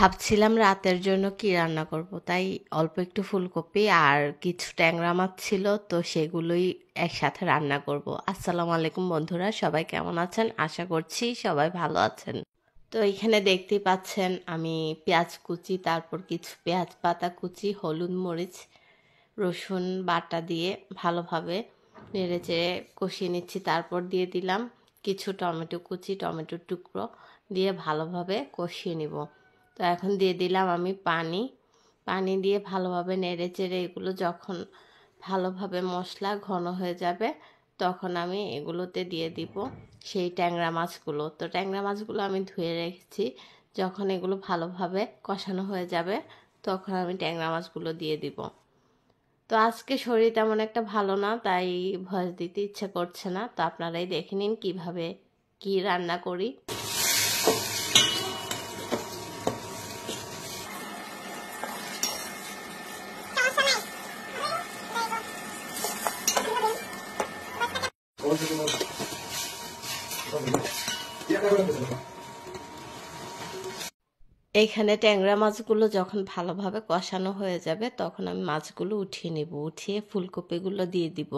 ভাবছিলাম রাতের জন্য কি রান্না করব, তাই অল্প একটু ফুলকপি আর কিছু ট্যাংরা মাছ ছিল, তো সেগুলোই একসাথে রান্না করব। আসসালামু আলাইকুম বন্ধুরা, সবাই কেমন আছেন? আশা করছি সবাই ভালো আছেন। তো এখানে দেখতেই পাচ্ছেন আমি পেঁয়াজ কুচি, তারপর কিছু পেঁয়াজ পাতা কুচি, হলুদ মরিচ রসুন বাটা দিয়ে ভালোভাবে নেড়েচেড়ে কষিয়ে নিচ্ছি। তারপর দিয়ে দিলাম কিছু টমেটো কুচি, টমেটোর টুকরো দিয়ে ভালোভাবে কষিয়ে নিব। তো এখন দিয়ে দিলাম আমি পানি দিয়ে ভালোভাবে নেড়েচেড়ে এগুলো যখন ভালোভাবে মশলা ঘন হয়ে যাবে তখন আমি এগুলোতে দিয়ে দিব সেই ট্যাংরা মাছগুলো। তো ট্যাংরা মাছগুলো আমি ধুয়ে রেখেছি। যখন এগুলো ভালোভাবে কষানো হয়ে যাবে তখন আমি ট্যাংরা মাছগুলো দিয়ে দিব। তো আজকে শরীর তেমন একটা ভালো না, তাই ভয়েস দিতে ইচ্ছে করছে না। তো আপনারাই দেখে নিন কিভাবে কি রান্না করি। এইখানে ট্যাংরা মাছগুলো যখন ভালোভাবে কষানো হয়ে যাবে তখন আমি মাছগুলো উঠিয়ে নেব, উঠিয়ে ফুলকপিগুলো দিয়ে দিব।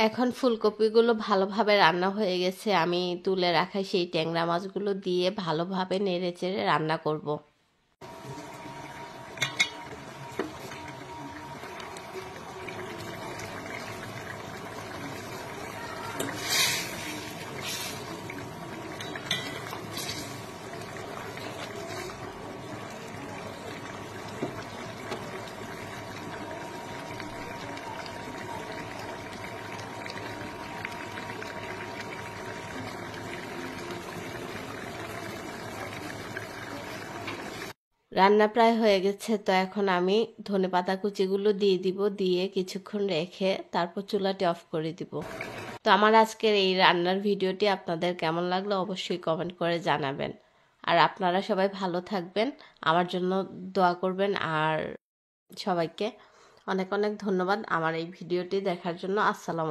এখন ফুলকপিগুলো ভালোভাবে রান্না হয়ে গেছে, আমি তুলে রাখা সেই ট্যাংরা মাছগুলো দিয়ে ভালোভাবে নেড়েচেড়ে রান্না করব। রান্না প্রায় হয়ে গেছে, তো এখন আমি ধনেপাতা কুচিগুলো দিয়ে দিব, দিয়ে কিছুক্ষণ রেখে তারপর চুলাটি অফ করে দিব। তো আমার আজকের এই রান্নার ভিডিওটি আপনাদের কেমন লাগলো অবশ্যই কমেন্ট করে জানাবেন। আর আপনারা সবাই ভালো থাকবেন, আমার জন্য দোয়া করবেন। আর সবাইকে অনেক অনেক ধন্যবাদ আমার এই ভিডিওটি দেখার জন্য। আসসালামু আলাইকুম।